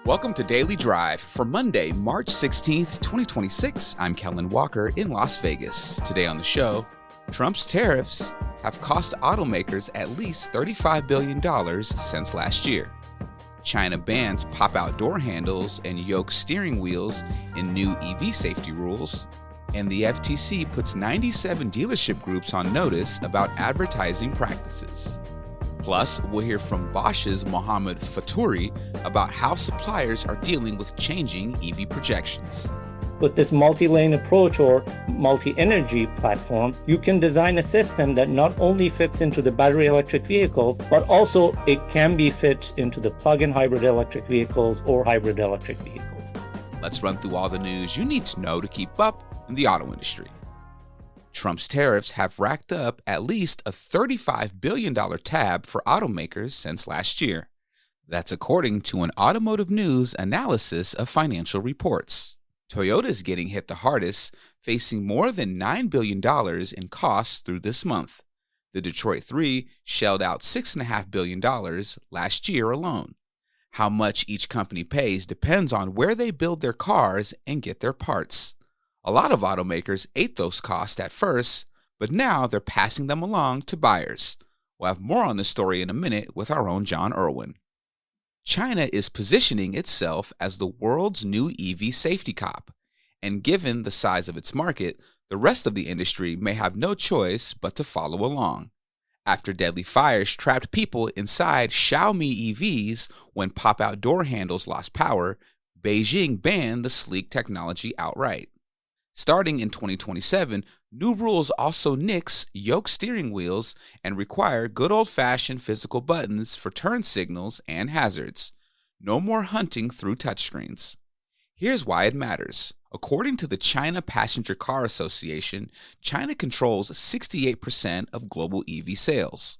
Welcome to Daily Drive for Monday, March 16th, 2026. I'm Kellen Walker in Las Vegas. Today on the show, Trump's tariffs have cost automakers at least $35 billion since last year. China bans pop-out door handles and yoke steering wheels in new EV safety rules. And the FTC puts 97 dealership groups on notice about advertising practices. Plus, we'll hear from Bosch's Mohammad Fatouraie about how suppliers are dealing with changing EV projections. With this multi-lane approach or multi-energy platform, you can design a system that not only fits into the battery electric vehicles, but also it can be fit into the plug-in hybrid electric vehicles or hybrid electric vehicles. Let's run through all the news you need to know to keep up in the auto industry. Trump's tariffs have racked up at least a $35 billion tab for automakers since last year. That's according to an Automotive News analysis of financial reports. Toyota is getting hit the hardest, facing more than $9 billion in costs through this month. The Detroit 3 shelled out $6.5 billion last year alone. How much each company pays depends on where they build their cars and get their parts. A lot of automakers ate those costs at first, but now they're passing them along to buyers. We'll have more on this story in a minute with our own John Irwin. China is positioning itself as the world's new EV safety cop, and given the size of its market, the rest of the industry may have no choice but to follow along. After deadly fires trapped people inside Xiaomi EVs when pop-out door handles lost power, Beijing banned the sleek technology outright. Starting in 2027, new rules also nix yoke steering wheels and require good old-fashioned physical buttons for turn signals and hazards. No more hunting through touchscreens. Here's why it matters. According to the China Passenger Car Association, China controls 68% of global EV sales.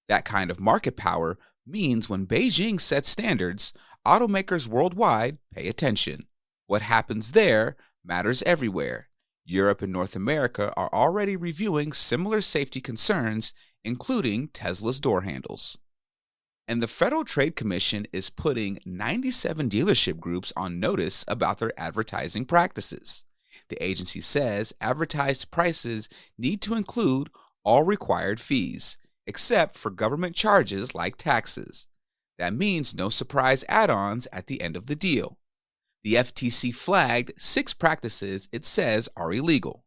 That kind of market power means when Beijing sets standards, automakers worldwide pay attention. What happens there matters everywhere. Europe and North America are already reviewing similar safety concerns, including Tesla's door handles. And the Federal Trade Commission is putting 97 dealership groups on notice about their advertising practices. The agency says advertised prices need to include all required fees, except for government charges like taxes. That means no surprise add-ons at the end of the deal. The FTC flagged 6 practices it says are illegal.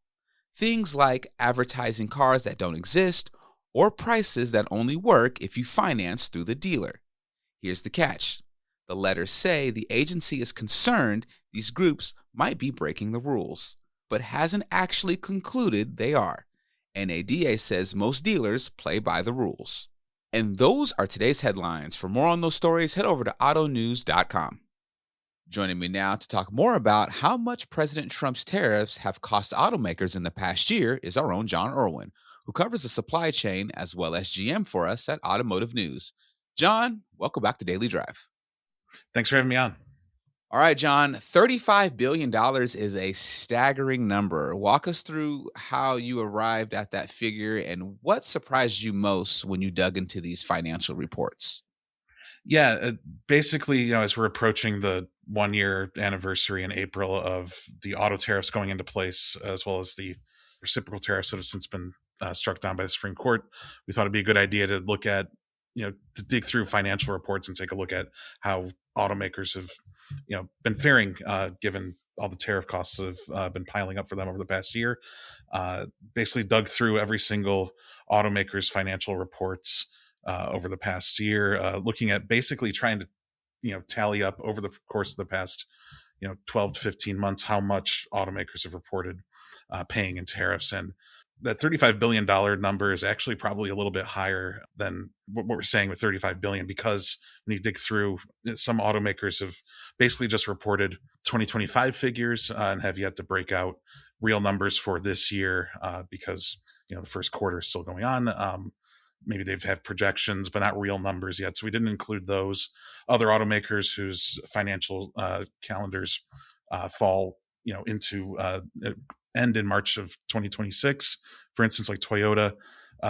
Things like advertising cars that don't exist or prices that only work if you finance through the dealer. Here's the catch. The letters say the agency is concerned these groups might be breaking the rules, but hasn't actually concluded they are. NADA says most dealers play by the rules. And those are today's headlines. For more on those stories, head over to autonews.com. Joining me now to talk more about how much President Trump's tariffs have cost automakers in the past year is our own John Irwin, who covers the supply chain as well as GM for us at Automotive News. John, welcome back to Daily Drive. Thanks for having me on. All right, John, $35 billion is a staggering number. Walk us through how you arrived at that figure and what surprised you most when you dug into these financial reports. Yeah, basically, as we're approaching the 1-year anniversary in April of the auto tariffs going into place, as well as the reciprocal tariffs that have since been struck down by the Supreme Court, we thought it'd be a good idea to look at, to dig through financial reports and take a look at how automakers have, been faring given all the tariff costs that have been piling up for them over the past year. Basically dug through every single automaker's financial reports over the past year, looking at basically trying to, tally up over the course of the past, 12 to 15 months, how much automakers have reported paying in tariffs. And that $35 billion number is actually probably a little bit higher than what we're saying with $35 billion, because when you dig through, some automakers have basically just reported 2025 figures and have yet to break out real numbers for this year because, the first quarter is still going on. Maybe they've had projections, but not real numbers yet. So we didn't include those. Other automakers whose financial calendars fall, into end in March of 2026. For instance, like Toyota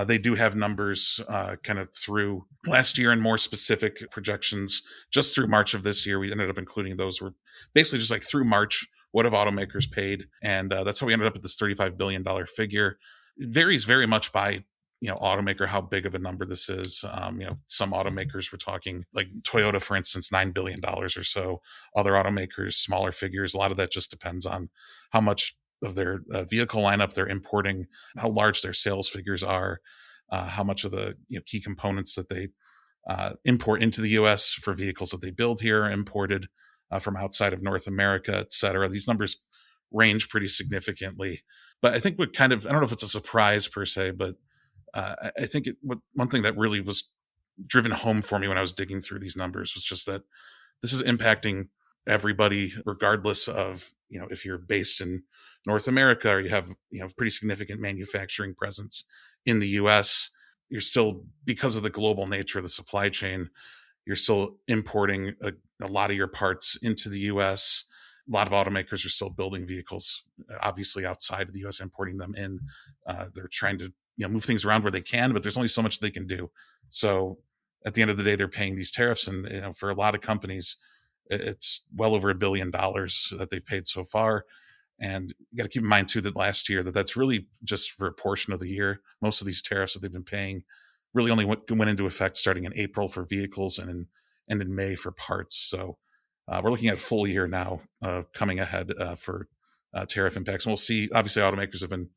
They do have numbers kind of through last year and more specific projections just through March of this year. We ended up including those were basically just like through March, what have automakers paid? And that's how we ended up at this $35 billion figure. It varies very much by automaker, how big of a number this is. Some automakers we're talking like Toyota, for instance, $9 billion or so. Other automakers, smaller figures. A lot of that just depends on how much of their vehicle lineup they're importing, how large their sales figures are, how much of the key components that they import into the U.S. for vehicles that they build here are imported from outside of North America, et cetera. These numbers range pretty significantly. But I think I don't know if it's a surprise per se, but I think one thing that really was driven home for me when I was digging through these numbers was just that this is impacting everybody, regardless of, if you're based in North America or you have, pretty significant manufacturing presence in the US, you're still, because of the global nature of the supply chain, you're still importing a lot of your parts into the US. A lot of automakers are still building vehicles, obviously outside of the US, importing them in. They're trying to move things around where they can, but there's only so much they can do. So at the end of the day, they're paying these tariffs. And, for a lot of companies, it's well over $1 billion that they've paid so far. And you got to keep in mind too, that last year that's really just for a portion of the year. Most of these tariffs that they've been paying really only went into effect starting in April for vehicles and in May for parts. So we're looking at a full year now coming ahead for tariff impacts. And we'll see, obviously automakers have been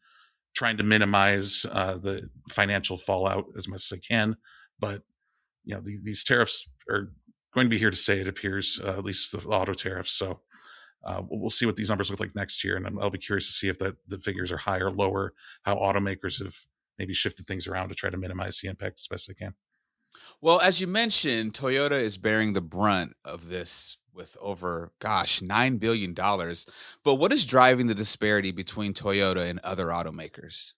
trying to minimize the financial fallout as much as they can. But, these tariffs are going to be here to stay, it appears, at least the auto tariffs. So we'll see what these numbers look like next year. And I'll be curious to see if the figures are higher or lower, how automakers have maybe shifted things around to try to minimize the impact as best they can. Well, as you mentioned, Toyota is bearing the brunt of this with over, $9 billion. But what is driving the disparity between Toyota and other automakers?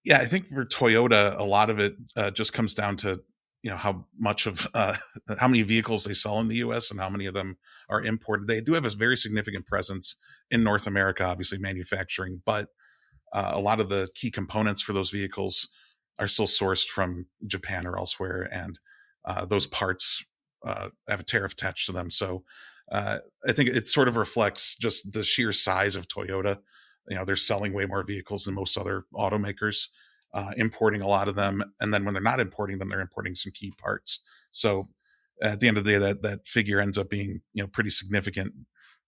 Yeah, I think for Toyota, a lot of it just comes down to, how much of how many vehicles they sell in the U.S. and how many of them are imported. They do have a very significant presence in North America, obviously manufacturing, but a lot of the key components for those vehicles are still sourced from Japan or elsewhere. And those parts have a tariff attached to them. So I think it sort of reflects just the sheer size of Toyota. They're selling way more vehicles than most other automakers, importing a lot of them. And then when they're not importing them, they're importing some key parts. So at the end of the day, that figure ends up being, pretty significant.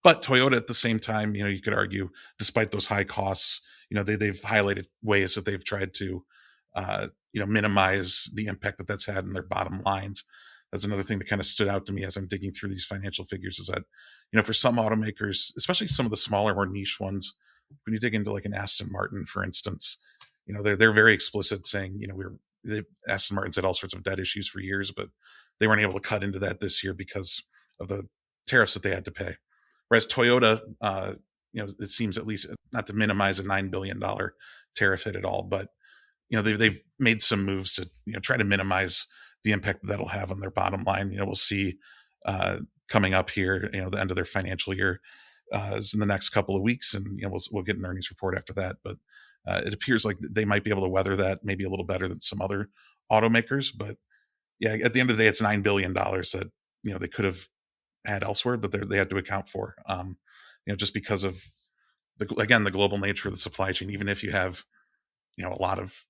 But Toyota at the same time, you could argue, despite those high costs, they've highlighted ways that they've tried to, minimize the impact that's had in their bottom lines. That's another thing that kind of stood out to me as I'm digging through these financial figures is that, for some automakers, especially some of the smaller, more niche ones, when you dig into like an Aston Martin, for instance, they're very explicit saying, Aston Martin's had all sorts of debt issues for years, but they weren't able to cut into that this year because of the tariffs that they had to pay. Whereas Toyota, it seems, at least not to minimize a $9 billion tariff hit at all, but they've made some moves to try to minimize the impact that'll have on their bottom line. We'll see coming up here, the end of their financial year is in the next couple of weeks, and we'll get an earnings report after that. But it appears like they might be able to weather that maybe a little better than some other automakers. But yeah, at the end of the day, it's $9 billion that they could have had elsewhere, but they had to account for. Just because of the global nature of the supply chain. Even if you have a lot of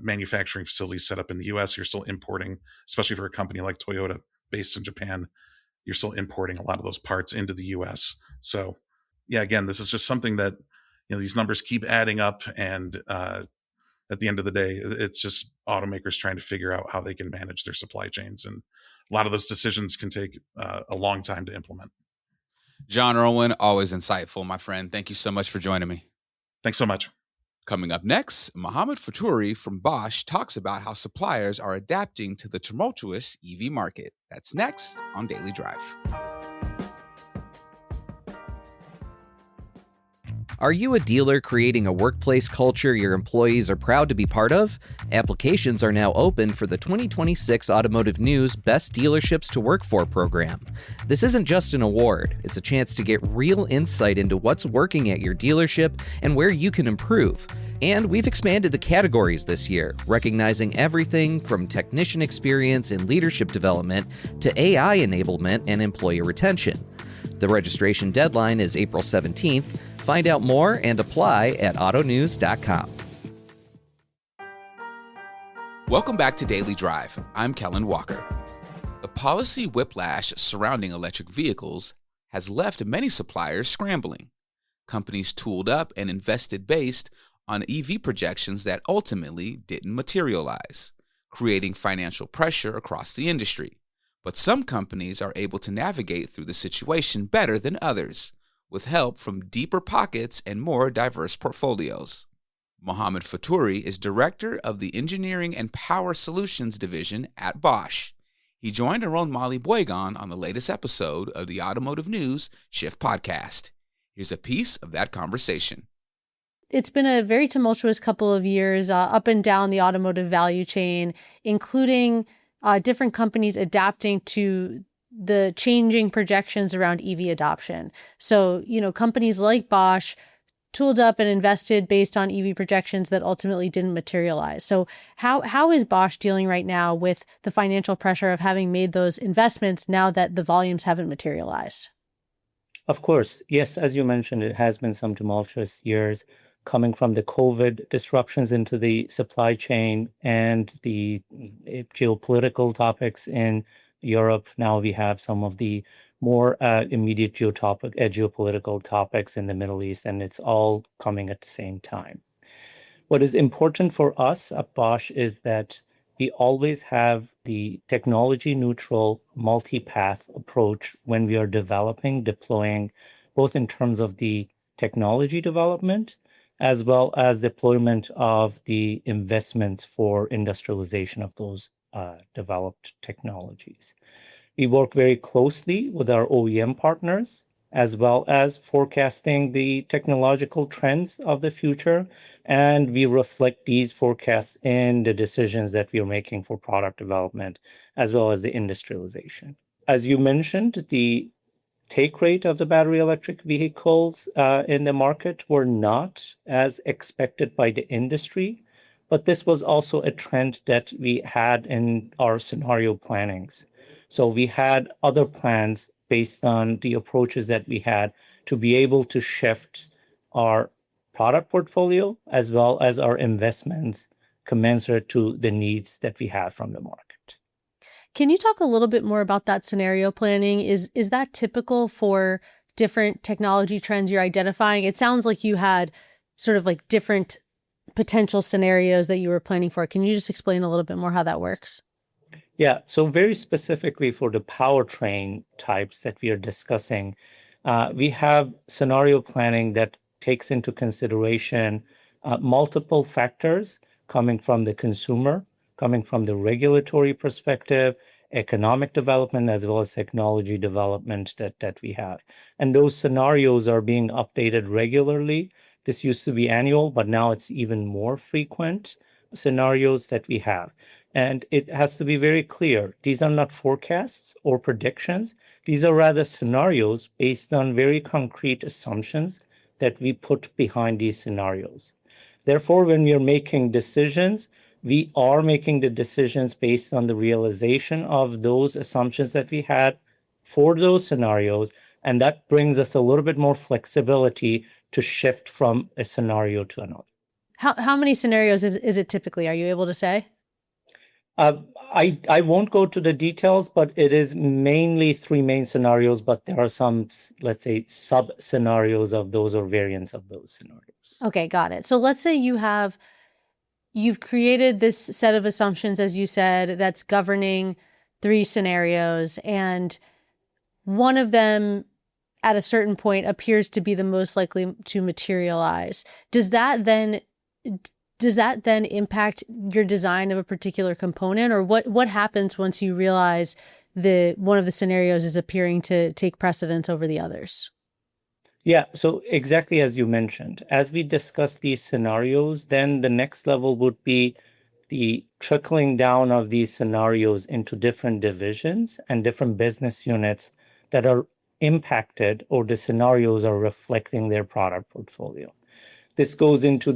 manufacturing facilities set up in the U.S., you're still importing, especially for a company like Toyota based in Japan. You're still importing a lot of those parts into the U.S. So, yeah, again, this is just something that these numbers keep adding up, and at the end of the day, it's just automakers trying to figure out how they can manage their supply chains, and a lot of those decisions can take a long time to implement. John Irwin, always insightful, my friend. Thank you so much for joining me. Thanks so much. Coming up next, Mohammad Fatouraie from Bosch talks about how suppliers are adapting to the tumultuous EV market. That's next on Daily Drive. Are you a dealer creating a workplace culture your employees are proud to be part of? Applications are now open for the 2026 Automotive News Best Dealerships to Work For program. This isn't just an award, it's a chance to get real insight into what's working at your dealership and where you can improve. And we've expanded the categories this year, recognizing everything from technician experience and leadership development to AI enablement and employee retention. The registration deadline is April 17th. Find out more and apply at autonews.com. Welcome back to Daily Drive. I'm Kellen Walker. The policy whiplash surrounding electric vehicles has left many suppliers scrambling. Companies tooled up and invested based on EV projections that ultimately didn't materialize, creating financial pressure across the industry. But some companies are able to navigate through the situation better than others, with help from deeper pockets and more diverse portfolios. Mohammad Fatouraie is director of the Engineering and Power Solutions Division at Bosch. He joined our own Molly Boygan on the latest episode of the Automotive News Shift podcast. Here's a piece of that conversation. It's been a very tumultuous couple of years up and down the automotive value chain, including different companies adapting to the changing projections around EV adoption. So, companies like Bosch tooled up and invested based on EV projections that ultimately didn't materialize. So how is Bosch dealing right now with the financial pressure of having made those investments now that the volumes haven't materialized? Of course, yes, as you mentioned, it has been some tumultuous years coming from the COVID disruptions into the supply chain and the geopolitical topics in Europe. Now we have some of the more immediate geopolitical topics in the Middle East, and it's all coming at the same time. What is important for us at Bosch is that we always have the technology neutral multi-path approach when we are deploying, both in terms of the technology development as well as deployment of the investments for industrialization of those developed technologies. We work very closely with our OEM partners, as well as forecasting the technological trends of the future, and we reflect these forecasts in the decisions that we are making for product development, as well as the industrialization. As you mentioned, the take rate of the battery electric vehicles in the market were not as expected by the industry, but this was also a trend that we had in our scenario plannings. So we had other plans based on the approaches that we had to be able to shift our product portfolio as well as our investments commensurate to the needs that we have from the market. Can you talk a little bit more about that scenario planning? Is that typical for different technology trends you're identifying? It sounds like you had sort of like different potential scenarios that you were planning for. Can you just explain a little bit more how that works? Yeah, so very specifically for the powertrain types that we are discussing, we have scenario planning that takes into consideration multiple factors coming from the consumer, coming from the regulatory perspective, economic development, as well as technology development that we have. And those scenarios are being updated regularly. This used to be annual, but now it's even more frequent scenarios that we have. And it has to be very clear. These are not forecasts or predictions. These are rather scenarios based on very concrete assumptions that we put behind these scenarios. Therefore, when we are making decisions, we are making the decisions based on the realization of those assumptions that we had for those scenarios. And that brings us a little bit more flexibility to shift from a scenario to another. How many scenarios is it typically? Are you able to say? I won't go to the details, but it is mainly three main scenarios, but there are some, let's say, sub scenarios of those or variants of those scenarios. Okay, got it. So let's say you've created this set of assumptions, as you said, that's governing three scenarios, and one of them at a certain point appears to be the most likely to materialize. Does that then impact your design of a particular component, or what happens once you realize one of the scenarios is appearing to take precedence over the others? Yeah, so exactly as you mentioned, as we discuss these scenarios, then the next level would be the trickling down of these scenarios into different divisions and different business units that are impacted, or the scenarios are reflecting their product portfolio. This goes into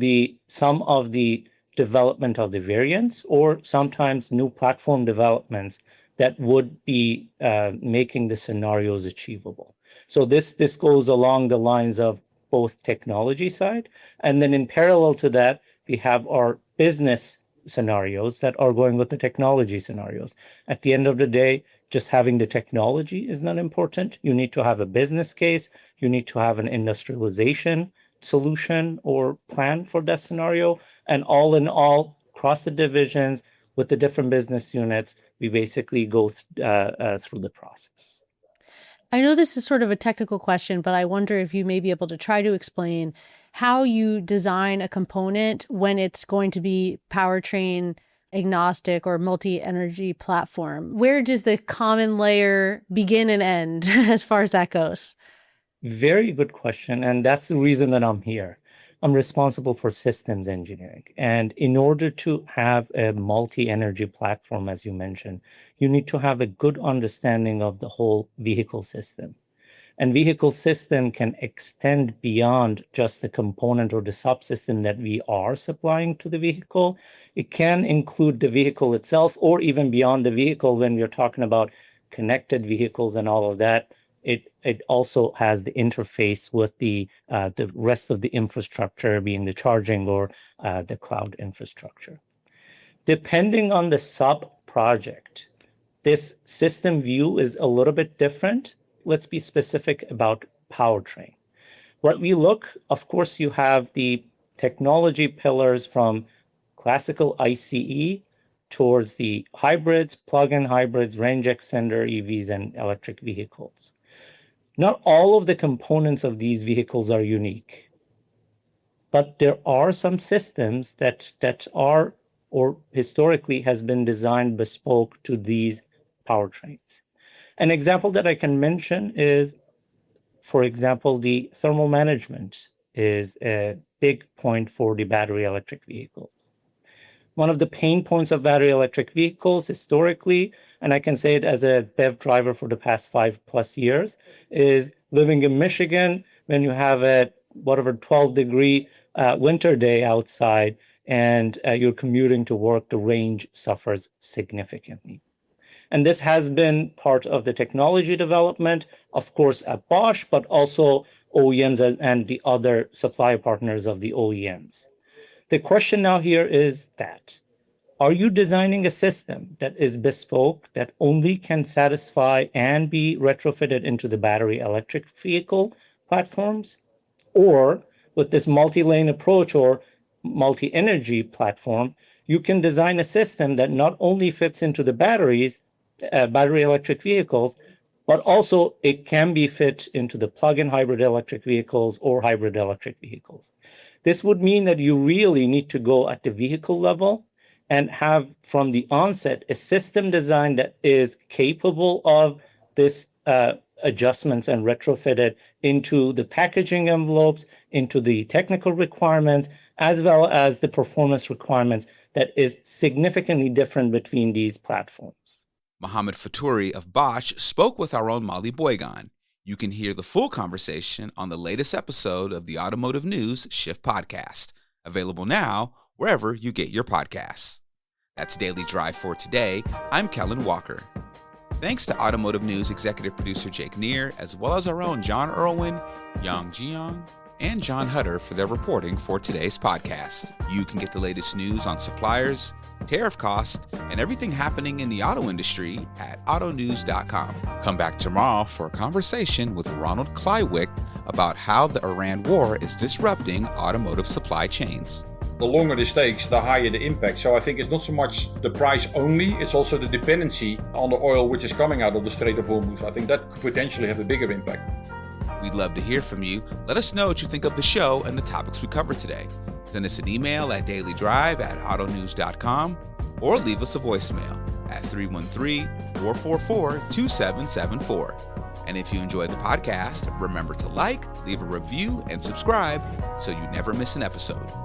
some of the development of the variants, or sometimes new platform developments that would be making the scenarios achievable. So this goes along the lines of both technology side, and then in parallel to that, we have our business scenarios that are going with the technology scenarios. At the end of the day, just having the technology is not important. You need to have a business case. You need to have an industrialization solution or plan for that scenario. And all in all, across the divisions with the different business units, we basically go through the process. I know this is sort of a technical question, but I wonder if you may be able to try to explain how you design a component when it's going to be powertrain agnostic or multi-energy platform. Where does the common layer begin and end as far as that goes? Very good question. And that's the reason that I'm here. I'm responsible for systems engineering. And in order to have a multi-energy platform, as you mentioned, you need to have a good understanding of the whole vehicle system. And vehicle system can extend beyond just the component or the subsystem that we are supplying to the vehicle. It can include the vehicle itself, or even beyond the vehicle when we're talking about connected vehicles and all of that. It also has the interface with the rest of the infrastructure, being the charging or the cloud infrastructure. Depending on the sub project, this system view is a little bit different. Let's be specific about powertrain. What we look, of course, you have the technology pillars from classical ICE towards the hybrids, plug-in hybrids, range extender EVs, and electric vehicles. Not all of the components of these vehicles are unique, but there are some systems that are, or historically has been designed bespoke to these powertrains. An example that I can mention is, for example, the thermal management is a big point for the battery electric vehicles. One of the pain points of battery electric vehicles historically, and I can say it as a BEV driver for the past 5+ years, is living in Michigan when you have a 12-degree winter day outside and you're commuting to work, the range suffers significantly. And this has been part of the technology development, of course, at Bosch, but also OEMs and the other supply partners of the OEMs. The question now here is that, are you designing a system that is bespoke, that only can satisfy and be retrofitted into the battery electric vehicle platforms? Or with this multi-lane approach or multi-energy platform, you can design a system that not only fits into the battery electric vehicles, but also it can be fit into the plug-in hybrid electric vehicles or hybrid electric vehicles. This would mean that you really need to go at the vehicle level and have from the onset a system design that is capable of this adjustments and retrofitted into the packaging envelopes, into the technical requirements, as well as the performance requirements that is significantly different between these platforms. Mohammad Fatouraie of Bosch spoke with our own Molly Boygan. You can hear the full conversation on the latest episode of the Automotive News Shift podcast, available now wherever you get your podcasts. That's Daily Drive for today. I'm Kellen Walker. Thanks to Automotive News executive producer Jake Neer, as well as our own John Irwin, Yang Jiang, and John Hutter for their reporting for today's podcast. You can get the latest news on suppliers, tariff costs, and everything happening in the auto industry at autonews.com. Come back tomorrow for a conversation with Ronald Kleiwick about how the Iran war is disrupting automotive supply chains. The longer the stakes, the higher the impact. So I think it's not so much the price only, it's also the dependency on the oil which is coming out of the Strait of Hormuz. I think that could potentially have a bigger impact. We'd love to hear from you. Let us know what you think of the show and the topics we covered today. Send us an email at dailydrive@autonews.com or leave us a voicemail at 313-444-2774. And if you enjoy the podcast, remember to like, leave a review, and subscribe so you never miss an episode.